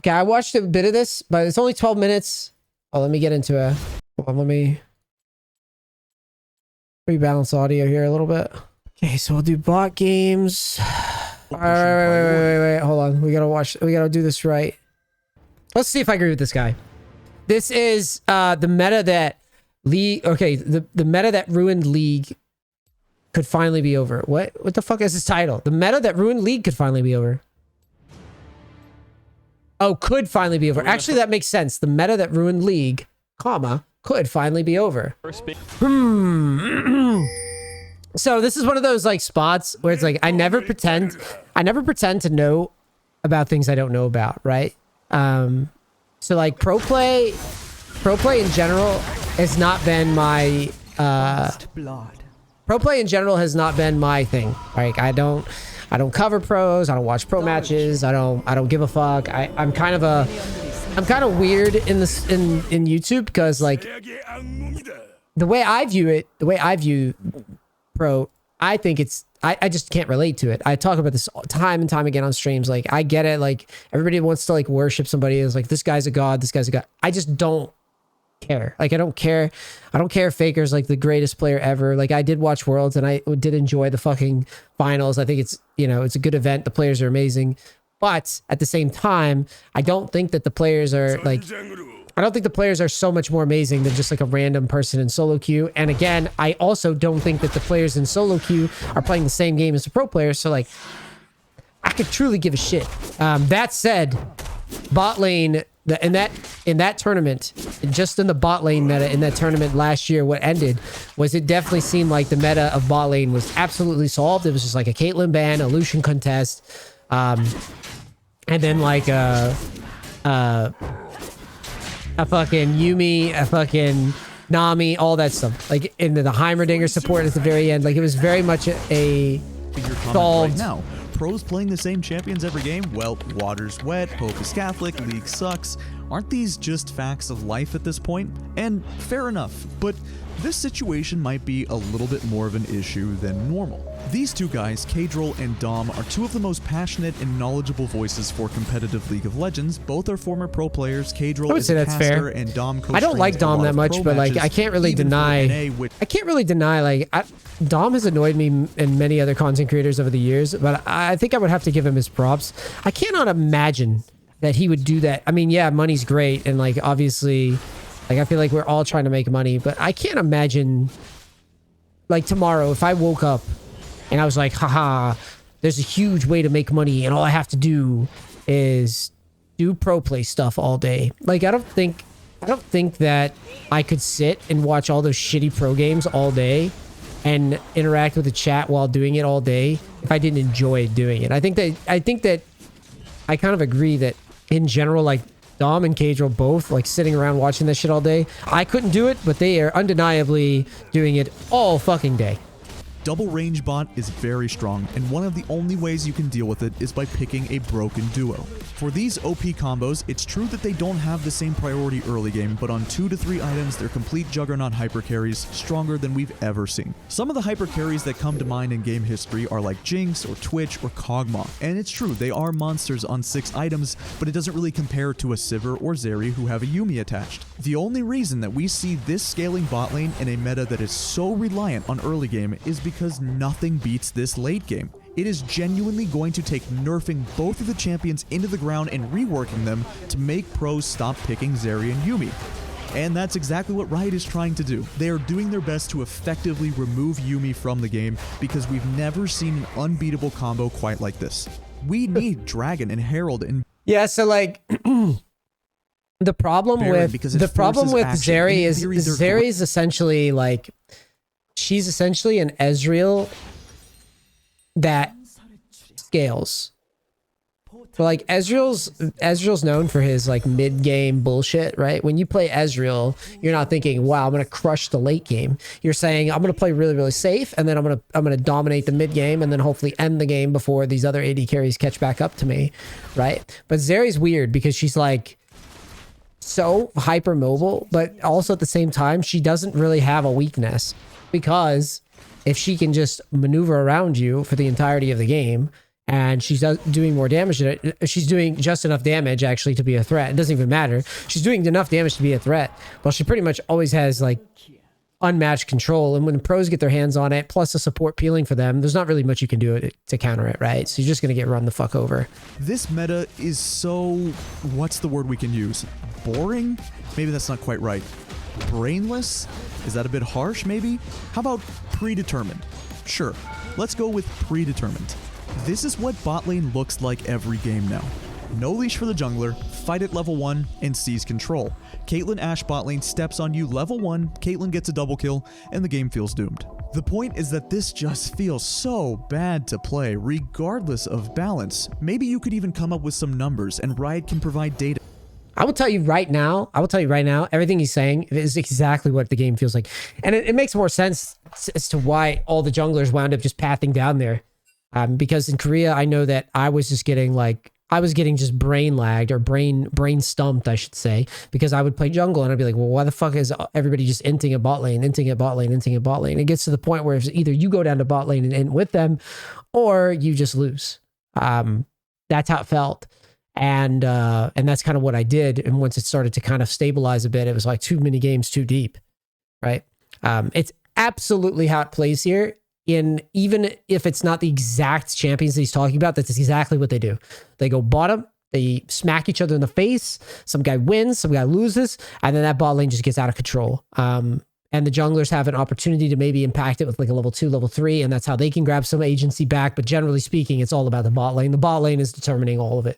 Okay, I watched a bit of this, but it's only 12 minutes. Oh, let me get into it. Hold on, let me rebalance audio here a little bit. Okay, so we'll do bot games. All right, wait. Hold on. We gotta do this right. Let's see if I agree with this guy. This is the meta that League. Okay, the meta that ruined League could finally be over. What the fuck is this title? The meta that ruined League could finally be over. Oh, could finally be over. Actually, that makes sense. The meta that ruined League, comma, could finally be over. So this is one of those like spots where it's like I never pretend to know about things I don't know about, right? So like pro play in general has not been my pro play in general has not been my thing. Like I don't cover pros, I don't watch pro matches, I don't give a fuck. I'm kind of weird in YouTube because like the way I view pro, I think I just can't relate to it. I talk about this time and time again on streams. Like I get it. Like everybody wants to like worship somebody as like, this guy's a god, this guy's a god. I just don't care. Like I don't care if Faker's like the greatest player ever. Like I did watch Worlds and I did enjoy the fucking finals. I think it's, you know, it's a good event. The players are amazing. But at the same time, I don't think that the players are like, I don't think the players are so much more amazing than just like a random person in solo queue. And again, I also don't think that the players in solo queue are playing the same game as the pro players. So like, I could truly give a shit. That said, bot lane, in that tournament, just in the bot lane meta in that tournament last year, what ended was it definitely seemed like the meta of bot lane was absolutely solved. It was just like a Caitlyn ban, a Lucian contest, and then like a fucking Yumi, a fucking Nami, all that stuff. Like in the Heimerdinger support at the very end, like it was very much a solved. Right now, pros playing the same champions every game? Well, water's wet, Pope is Catholic, League sucks. Aren't these just facts of life at this point? And fair enough, but this situation might be a little bit more of an issue than normal. These two guys, Kadril and Dom, are two of the most passionate and knowledgeable voices for competitive League of Legends. Both are former pro players. Kadril is a caster and Dom coach. I don't like Dom that much, but like I can't really deny like Dom has annoyed me and many other content creators over the years, but I think I would have to give him his props. I cannot imagine that he would do that. I mean, yeah, money's great, and like obviously, like I feel like we're all trying to make money, but I can't imagine like tomorrow if I woke up and I was like, haha, there's a huge way to make money and all I have to do is do pro play stuff all day. Like I don't think that I could sit and watch all those shitty pro games all day and interact with the chat while doing it all day if I didn't enjoy doing it. I think that I kind of agree that in general, like Dom and Kadril both like sitting around watching this shit all day. I couldn't do it, but they are undeniably doing it all fucking day. Double range bot is very strong, and one of the only ways you can deal with it is by picking a broken duo. For these OP combos, it's true that they don't have the same priority early game, but on 2 to 3 items, they're complete juggernaut hyper carries, stronger than we've ever seen. Some of the hyper carries that come to mind in game history are like Jinx or Twitch or Kog'Maw, and it's true, they are monsters on 6 items, but it doesn't really compare to a Sivir or Zeri who have a Yumi attached. The only reason that we see this scaling bot lane in a meta that is so reliant on early game is because nothing beats this late game. It is genuinely going to take nerfing both of the champions into the ground and reworking them to make pros stop picking Zeri and Yumi. And that's exactly what Riot is trying to do. They are doing their best to effectively remove Yumi from the game because we've never seen an unbeatable combo quite like this. We need Dragon and Herald and... Yeah, so like... The problem with Zeri is Zeri's essentially like... She's essentially an Ezreal that scales. So like Ezreal's known for his like mid-game bullshit, right? When you play Ezreal, you're not thinking, wow, I'm gonna crush the late game. You're saying, I'm gonna play really, really safe, and then I'm gonna dominate the mid-game and then hopefully end the game before these other AD carries catch back up to me, right? But Zeri's weird because she's like so hyper mobile, but also at the same time, she doesn't really have a weakness. Because if she can just maneuver around you for the entirety of the game and she's doing more damage. She's doing just enough damage actually to be a threat. It doesn't even matter. She's doing enough damage to be a threat. Well, she pretty much always has like unmatched control, and when pros get their hands on it, plus the support peeling for them, there's not really much you can do to counter it, right? So you're just gonna get run the fuck over. This meta is so, what's the word we can use? Boring? Maybe that's not quite right. Brainless? Is that a bit harsh, maybe? How about predetermined? Sure, let's go with predetermined. This is what bot lane looks like every game now. No leash for the jungler, fight at level 1, and seize control. Caitlyn Ashe bot lane steps on you level 1, Caitlyn gets a double kill, and the game feels doomed. The point is that this just feels so bad to play, regardless of balance. Maybe you could even come up with some numbers, and Riot can provide data. I will tell you right now, everything he's saying is exactly what the game feels like. And it makes more sense as to why all the junglers wound up just pathing down there. Because in Korea, I know that I was just getting just brain lagged, or brain stumped, I should say, because I would play jungle and I'd be like, well, why the fuck is everybody just inting at bot lane, inting at bot lane, inting at bot lane? It gets to the point where it's either you go down to bot lane and int with them, or you just lose. That's how it felt. And that's kind of what I did. And once it started to kind of stabilize a bit, it was like too many games too deep, right? It's absolutely how it plays here. Even if it's not the exact champions that he's talking about, that's exactly what they do. They go bottom, they smack each other in the face, some guy wins, some guy loses, and then that bot lane just gets out of control. And the junglers have an opportunity to maybe impact it with like a level 2, level 3, and that's how they can grab some agency back. But generally speaking, it's all about the bot lane. The bot lane is determining all of it.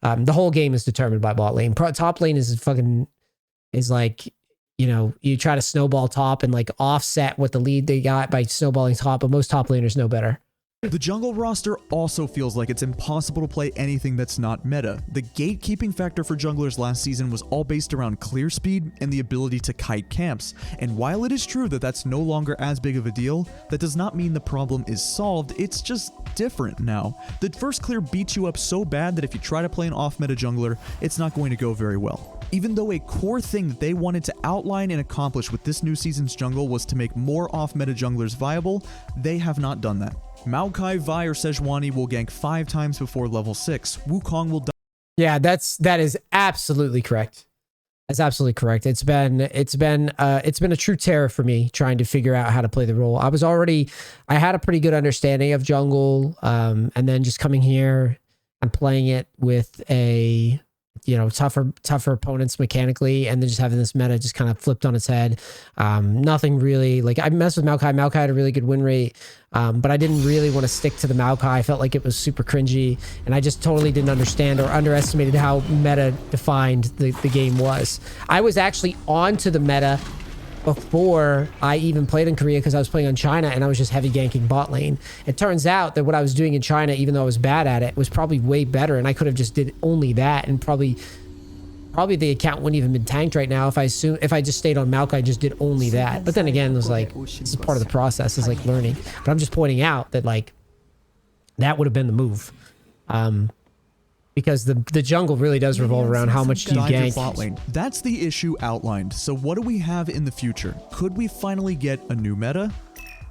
The whole game is determined by bot lane. Top lane is like, you know, you try to snowball top and like offset what the lead they got by snowballing top, but most top laners know better. The jungle roster also feels like it's impossible to play anything that's not meta. The gatekeeping factor for junglers last season was all based around clear speed and the ability to kite camps. And while it is true that that's no longer as big of a deal, that does not mean the problem is solved. It's just different now. The first clear beats you up so bad that if you try to play an off-meta jungler, it's not going to go very well. Even though a core thing that they wanted to outline and accomplish with this new season's jungle was to make more off-meta junglers viable, they have not done that. Maokai, Vi, or Sejuani will gank 5 times before level 6. Wukong will die. Yeah, that is absolutely correct. That's absolutely correct. It's been a true terror for me trying to figure out how to play the role. I had a pretty good understanding of jungle, and then just coming here and playing it with a, you know, tougher opponents mechanically, and then just having this meta just kind of flipped on its head. Nothing really, like, I messed with Maokai. Maokai had a really good win rate, but I didn't really want to stick to the Maokai. I felt like it was super cringy, and I just totally didn't understand or underestimated how meta defined the game was. I was actually onto the meta before I even played in Korea, because I was playing on China and I was just heavy ganking bot lane. It turns out that what I was doing in China, even though I was bad at it, was probably way better, and I could have just did only that, and probably the account wouldn't even been tanked right now if I just stayed on Maokai, just did only that. But then again, it was like, this is part of the process, is like learning. But I'm just pointing out that like that would have been the move. Because the jungle really does revolve around how much do you gank. Bot lane. That's the issue outlined. So what do we have in the future? Could we finally get a new meta?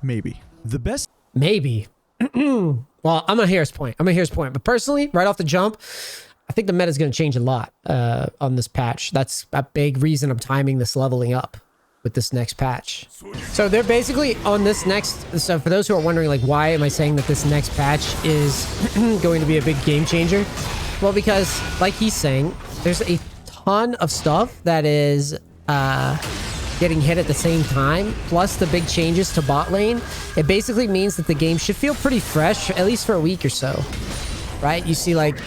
Maybe. The best... Maybe. Well, I'm a Harris point. But personally, right off the jump, I think the meta is going to change a lot on this patch. That's a big reason I'm timing this leveling up with this next patch. So they're basically on this next... So for those who are wondering, like, why am I saying that this next patch is going to be a big game changer? Well, because, like he's saying, there's a ton of stuff that is getting hit at the same time, plus the big changes to bot lane. It basically means that the game should feel pretty fresh, at least for a week or so, right? You see, like,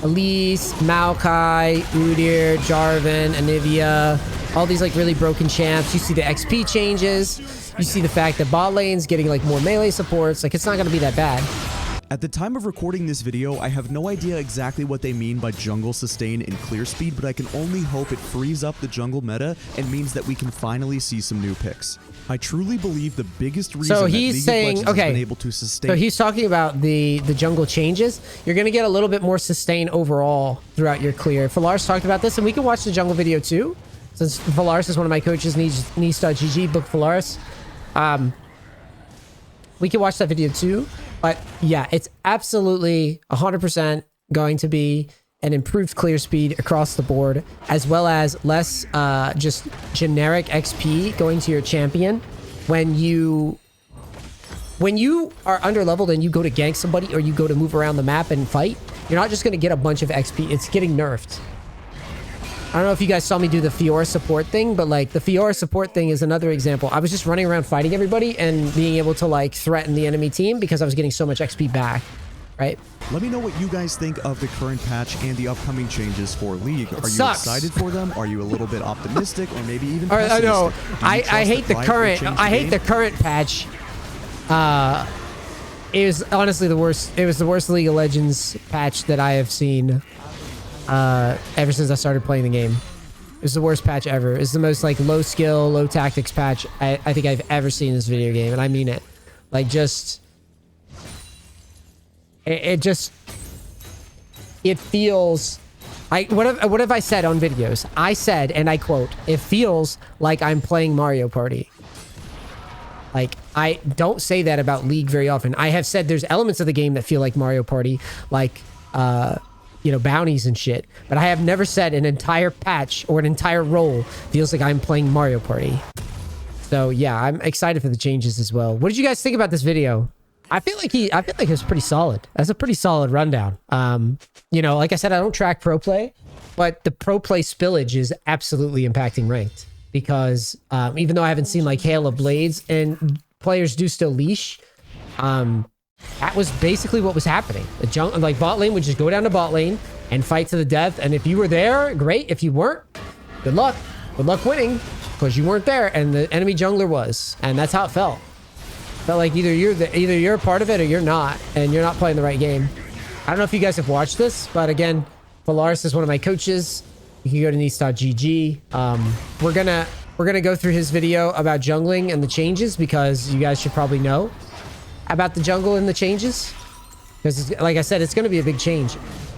Elise, Maokai, Udyr, Jarvan, Anivia, all these, like, really broken champs. You see the XP changes. You see the fact that bot lane's getting, like, more melee supports. Like, it's not going to be that bad. At the time of recording this video, I have no idea exactly what they mean by jungle sustain and clear speed, but I can only hope it frees up the jungle meta and means that we can finally see some new picks. I truly believe the biggest reason that League of Legends has been able to sustain... So he's talking about the jungle changes. You're going to get a little bit more sustain overall throughout your clear. Phalaris talked about this, and we can watch the jungle video too. Since Phalaris is one of my coaches, NEACE.GG, book Phalaris. we can watch that video too. But yeah, it's absolutely 100% going to be an improved clear speed across the board, as well as less just generic XP going to your champion. When you are underleveled and you go to gank somebody or you go to move around the map and fight, you're not just going to get a bunch of XP. It's getting nerfed. I don't know if you guys saw me do the Fiora support thing, but like the Fiora support thing is another example. I was just running around fighting everybody and being able to like threaten the enemy team because I was getting so much XP back, right? Let me know what you guys think of the current patch and the upcoming changes for League. Are you excited for them? Are you a little bit optimistic or maybe even pessimistic? I know. I hate the current. I hate the current patch. It was honestly the worst. It was the worst League of Legends patch that I have seen ever since I started playing the game. It was the worst patch ever. It's the most like low skill, low tactics patch I think I've ever seen in this video game, and I mean it. Like just, it feels. What have I said on videos? I said, and I quote, "It feels like I'm playing Mario Party." Like, I don't say that about League very often. I have said there's elements of the game that feel like Mario Party, like, you know, bounties and shit. But I have never said an entire patch or an entire role feels like I'm playing Mario Party. So, yeah, I'm excited for the changes as well. What did you guys think about this video? I feel like it was pretty solid. That's a pretty solid rundown. You know, like I said, I don't track pro play, but the pro play spillage is absolutely impacting ranked. Because even though I haven't seen like Hail of Blades and players do still leash, that was basically what was happening. Like bot lane would just go down to bot lane and fight to the death. And if you were there, great. If you weren't, good luck. Good luck winning because you weren't there and the enemy jungler was. And that's how it felt. Felt like either you're a part of it or you're not, and you're not playing the right game. I don't know if you guys have watched this, but again, Valaris is one of my coaches. You can go to NEACE.gg. We're gonna go through his video about jungling and the changes because you guys should probably know about the jungle and the changes. Because like I said, it's gonna be a big change.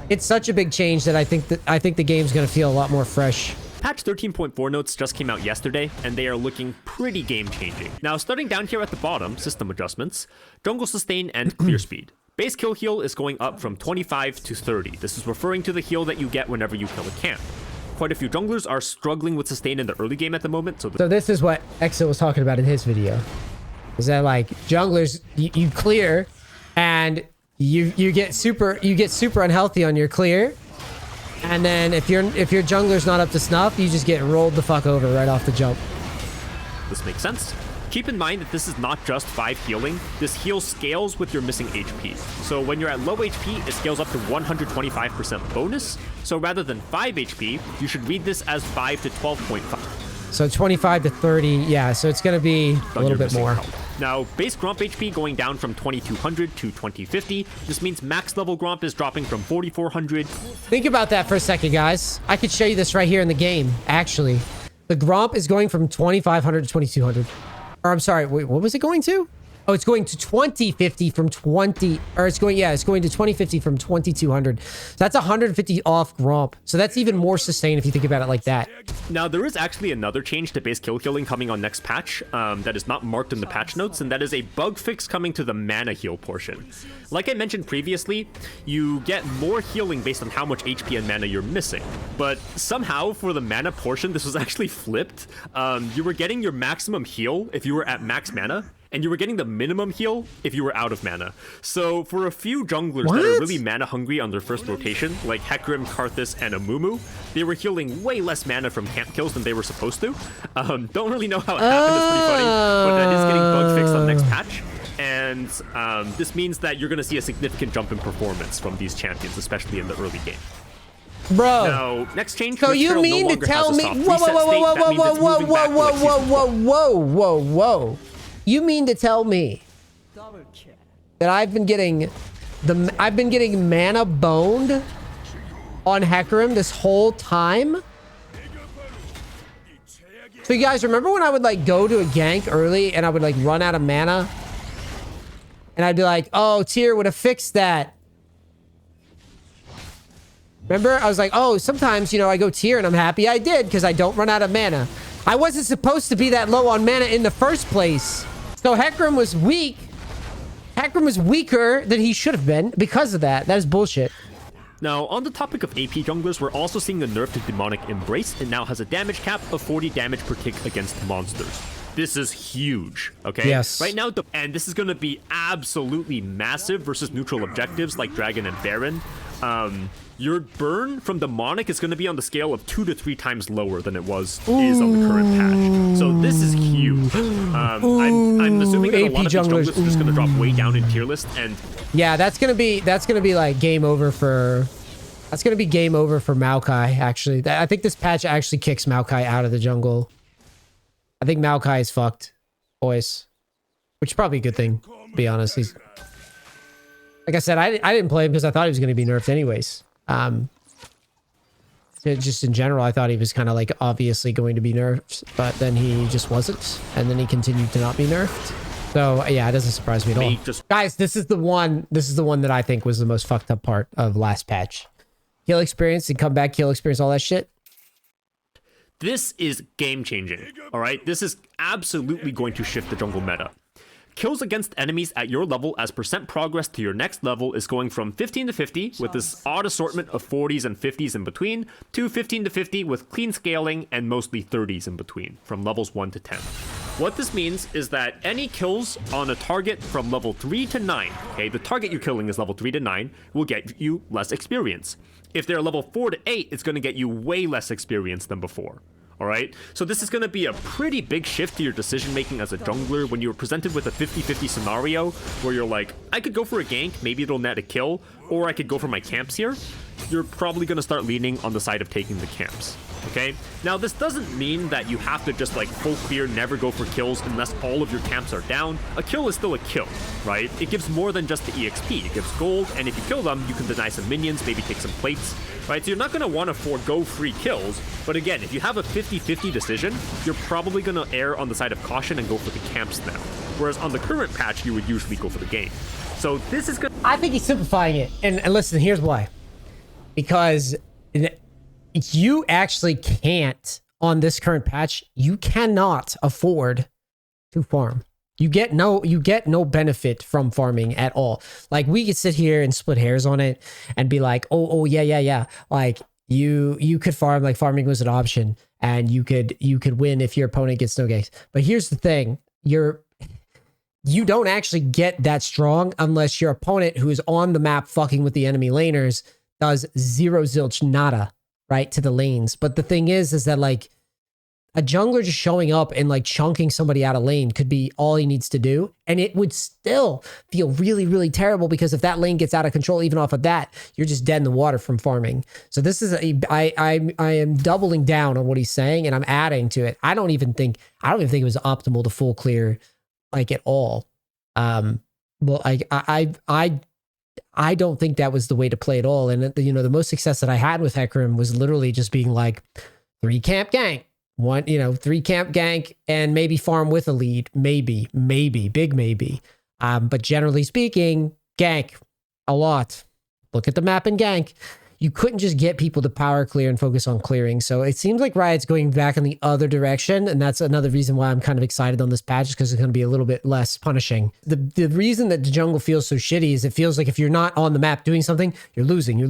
It's such a big change that I think the game's gonna feel a lot more fresh. Patch 13.4 notes just came out yesterday, and they are looking pretty game-changing. Now, starting down here at the bottom, system adjustments, jungle sustain and clear speed. Base kill heal is going up from 25 to 30. This is referring to the heal that you get whenever you kill a camp. Quite a few junglers are struggling with sustain in the early game at the moment. So this is what Exo was talking about in his video. Is that like junglers, you clear and you get super unhealthy on your clear. And then if your jungler's not up to snuff, you just get rolled the fuck over right off the jump. This makes sense. Keep in mind that this is not just 5 healing. This heal scales with your missing HP. So when you're at low HP, it scales up to 125% bonus. So rather than 5 HP, you should read this as 5 to 12.5. So 25 to 30, yeah, so it's going to be a little bit more. Now, base Gromp HP going down from 2200 to 2050. This means max level Gromp is dropping from 4400. Think about that for a second, guys. I could show you this right here in the game, actually. The Gromp is going from 2500 to 2200. Or I'm sorry, wait, what was it going to? Oh, it's going to 2050 from 20, or it's going to 2050 from 2200. So that's 150 off Gromp. So that's even more sustain if you think about it like that. Now, there is actually another change to base kill healing coming on next patch that is not marked in the patch notes, and that is a bug fix coming to the mana heal portion. Like I mentioned previously, you get more healing based on how much HP and mana you're missing. But somehow, for the mana portion, this was actually flipped. You were getting your maximum heal if you were at max mana, and you were getting the minimum heal if you were out of mana. So for a few junglers that are really mana hungry on their first rotation, like Hecarim, Karthus, and Amumu, they were healing way less mana from camp kills than they were supposed to. Don't really know how it happened, it's pretty funny, but that is getting bug fixed on next patch. And this means that you're going to see a significant jump in performance from these champions, especially in the early game. Bro. Now, next change. So you mean to tell me? Whoa. You mean to tell me that I've been getting mana boned on Hecarim this whole time? So you guys remember when I would like go to a gank early and I would like run out of mana? And I'd be like, oh, Tyr would have fixed that. Remember? I was like, oh, sometimes, you know, I go Tyr and I'm happy I did because I don't run out of mana. I wasn't supposed to be that low on mana in the first place. So Hecarim was weak Hecarim was weaker than he should have been because of that. That is bullshit. Now, on the topic of AP junglers, we're also seeing a nerf to Demonic Embrace. It now has a damage cap of 40 damage per tick against monsters. This is huge, okay? Yes. Right now, and this is going to be absolutely massive versus neutral objectives like Dragon and Baron. Your burn from Demonic is going to be on the scale of 2 to 3 times lower than it is on the current patch. So this is huge. I'm assuming that a lot of these junglers are just going to drop way down in tier list, and yeah, that's gonna be like game over for. That's gonna be game over for Maokai. Actually, I think this patch actually kicks Maokai out of the jungle. I think Maokai is fucked, boys, which is probably a good thing. To be honest, he's like I said, I didn't play him because I thought he was gonna be nerfed anyways. Just in general, I thought he was kind of like obviously going to be nerfed, but then he just wasn't, and then he continued to not be nerfed. So yeah, it doesn't surprise me at all. Guys, this is the one that I think was the most fucked up part of last patch. Kill experience and comeback kill experience, all that shit. This is game changing. All right, this is absolutely going to shift the jungle meta. Kills against enemies at your level as percent progress to your next level is going from 15 to 50 with this odd assortment of 40s and 50s in between to 15 to 50 with clean scaling and mostly 30s in between from levels 1 to 10. What this means is that any kills on a target from level 3 to 9, okay, the target you're killing is level 3 to 9, will get you less experience. If they're level 4 to 8, it's going to get you way less experience than before. All right, so this is going to be a pretty big shift to your decision making as a jungler when you're presented with a 50-50 scenario where you're like, I could go for a gank, maybe it'll net a kill, or I could go for my camps here. You're probably going to start leaning on the side of taking the camps. Okay, now this doesn't mean that you have to just like full clear, never go for kills unless all of your camps are down. A kill is still a kill, right? It gives more than just the EXP. It gives gold, and if you kill them, you can deny some minions, maybe take some plates, right? So you're not going to want to forego free kills, but again, if you have a 50-50 decision, you're probably going to err on the side of caution and go for the camps now. Whereas on the current patch, you would usually go for the game. So this is good. I think he's simplifying it, and listen, here's why. Because you actually can't, on this current patch, you cannot afford to farm. You get no benefit from farming at all. Like, we could sit here and split hairs on it and be like, oh yeah. Like, you could farm, like farming was an option, and you could win if your opponent gets no ganks. But here's the thing, you don't actually get that strong unless your opponent, who is on the map fucking with the enemy laners, does zero zilch nada, right, to the lanes. But the thing is that like a jungler just showing up and like chunking somebody out of lane could be all he needs to do, and it would still feel really, really terrible, because if that lane gets out of control, even off of that, you're just dead in the water from farming. So this is I am doubling down on what he's saying, and I'm adding to it. I don't even think it was optimal to full clear like at all. Well, I don't think that was the way to play at all. And the most success that I had with Hecarim was literally just being like 3 camp gank, 3 camp gank, and maybe farm with a lead, maybe, big maybe. But generally speaking, gank a lot. Look at the map and gank. You couldn't just get people to power clear and focus on clearing. So it seems like Riot's going back in the other direction. And that's another reason why I'm kind of excited on this patch, because it's going to be a little bit less punishing. The reason that the jungle feels so shitty is it feels like if you're not on the map doing something, you're losing.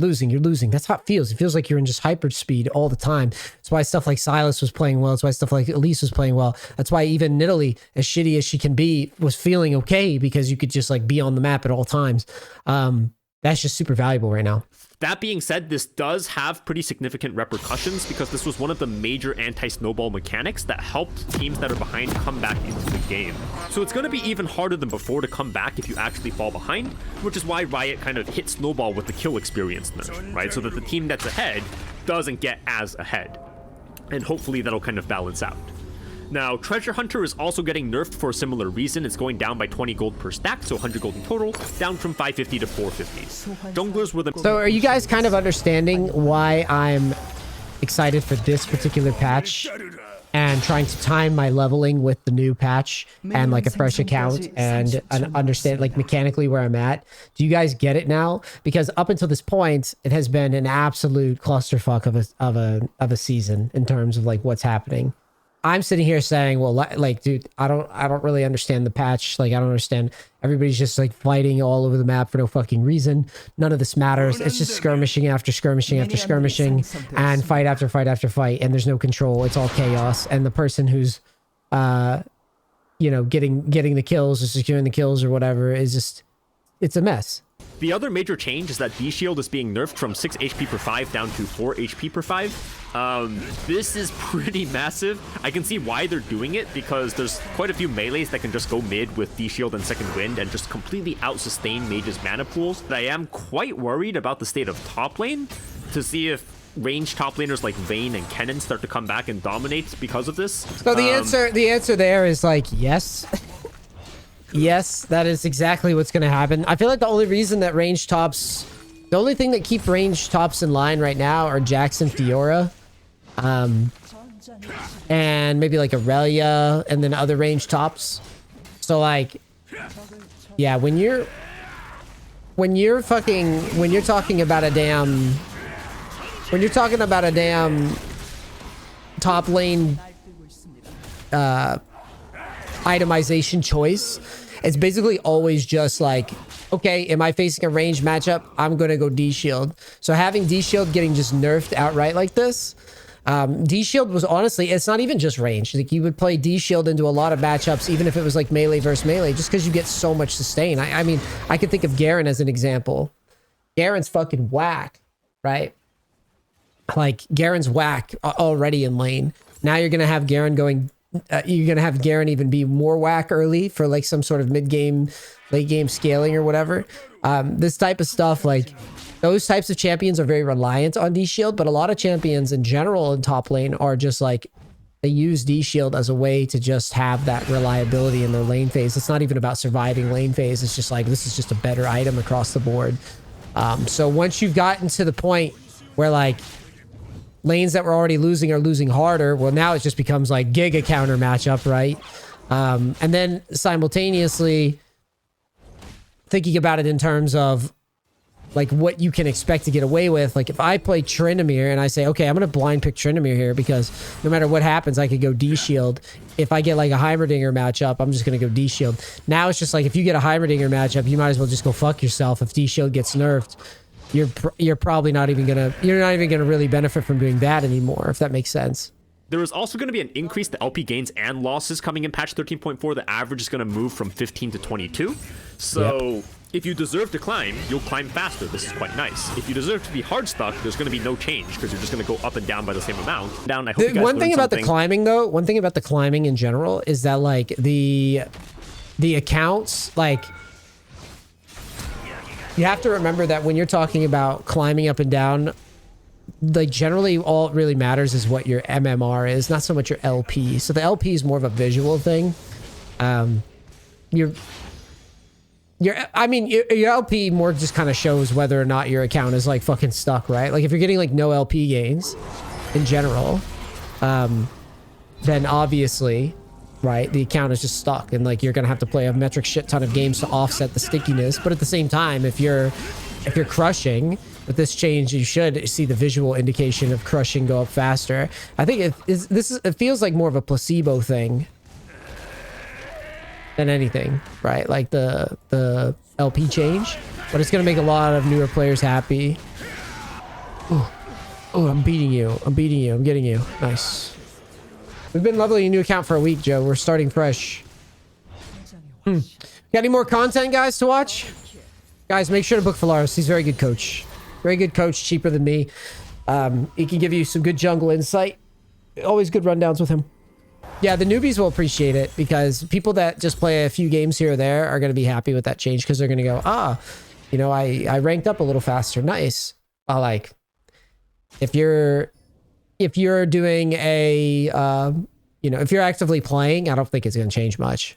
That's how it feels. It feels like you're in just hyper speed all the time. That's why stuff like Silas was playing well. That's why stuff like Elise was playing well. That's why even Nidalee, as shitty as she can be, was feeling okay, because you could just like be on the map at all times. That's just super valuable right now. That being said, this does have pretty significant repercussions, because this was one of the major anti-snowball mechanics that helped teams that are behind come back into the game. So it's going to be even harder than before to come back if you actually fall behind, which is why Riot kind of hit snowball with the kill experience nerf, right? So that the team that's ahead doesn't get as ahead. And hopefully that'll kind of balance out. Now, Treasure Hunter is also getting nerfed for a similar reason. It's going down by 20 gold per stack, so 100 gold in total, down from 550 to 450. Junglers were the... So are you guys kind of understanding why I'm excited for this particular patch and trying to time my leveling with the new patch and like a fresh account and understand like mechanically where I'm at? Do you guys get it now? Because up until this point, it has been an absolute clusterfuck of a season in terms of like what's happening. I'm sitting here saying, well, like, dude, I don't really understand the patch. Like, I don't understand. Everybody's just like fighting all over the map for no fucking reason. None of this matters. It's just skirmishing after skirmishing after skirmishing and fight after fight after fight. And there's no control. It's all chaos. And the person who's, you know, getting the kills or securing the kills or whatever is just, it's a mess. The other major change is that D-Shield is being nerfed from 6 HP per 5 down to 4 HP per 5. This is pretty massive. I can see why they're doing it, because there's quite a few melees that can just go mid with D-Shield and Second Wind and just completely out-sustain Mage's mana pools. But I am quite worried about the state of top lane to see if ranged top laners like Vayne and Kennen start to come back and dominate because of this. So the answer there is like, yes. Yes, that is exactly what's going to happen. I feel like the only reason that range tops, the only thing that keep range tops in line right now are Jackson Fiora, and maybe like Aurelia, and then other range tops. So like, yeah, when you're talking about a damn top lane itemization choice, it's basically always just like, okay, am I facing a ranged matchup? I'm gonna go D-Shield. So having D-Shield getting just nerfed outright like this, D-Shield was honestly, it's not even just range. Like, you would play D-Shield into a lot of matchups, even if it was like melee versus melee, just because you get so much sustain. I mean, I could think of Garen as an example. Garen's fucking whack, right? Like, Garen's whack already in lane. Now you're gonna have Garen going, you're gonna have Garen even be more whack early for like some sort of mid-game, late-game scaling or whatever. This type of stuff, like, those types of champions are very reliant on D-Shield, but a lot of champions in general in top lane are just like, they use D-Shield as a way to just have that reliability in their lane phase. It's not even about surviving lane phase. It's just like, this is just a better item across the board. So once you've gotten to the point where like lanes that were already losing are losing harder, well, now it just becomes like giga counter matchup, right? And then simultaneously thinking about it in terms of like what you can expect to get away with. Like, if I play Tryndamere and I say, okay, I'm going to blind pick Tryndamere here because no matter what happens, I could go D-Shield. If I get like a Heimerdinger matchup, I'm just going to go D-Shield. Now it's just like, if you get a Heimerdinger matchup, you might as well just go fuck yourself. If D-Shield gets nerfed, you're probably not even gonna really benefit from doing that anymore, if that makes sense. There is also going to be an increase to LP gains and losses coming in patch 13.4. The average is going to move from 15 to 22. So if you deserve to climb, you'll climb faster. This is quite nice. If you deserve to be hard stuck, there's going to be no change because you're just going to go up and down by the same amount. I hope you guys one thing about the climbing though, one thing about the climbing in general is that like the accounts, like, you have to remember that when you're talking about climbing up and down, like, generally all it really matters is what your MMR is, not so much your LP. So the LP is more of a visual thing. Your LP more just kind of shows whether or not your account is like fucking stuck, right? Like, if you're getting like no LP gains in general, then obviously, right, the account is just stuck, and like you're gonna have to play a metric shit ton of games to offset the stickiness. But at the same time, if you're crushing with this change, you should see the visual indication of crushing go up faster. I think it feels like more of a placebo thing than anything, right? Like the LP change, but it's gonna make a lot of newer players happy. Oh, I'm beating you. I'm getting you. Nice. We've been leveling a new account for a week, Joe. We're starting fresh. Got any more content, guys, to watch? Guys, make sure to book Phalaris. He's a very good coach. Very good coach, cheaper than me. He can give you some good jungle insight. Always good rundowns with him. Yeah, the newbies will appreciate it because people that just play a few games here or there are going to be happy with that change because they're going to go, you know, I ranked up a little faster. Nice. Like, if you're doing a, you know, if you're actively playing, I don't think it's going to change much.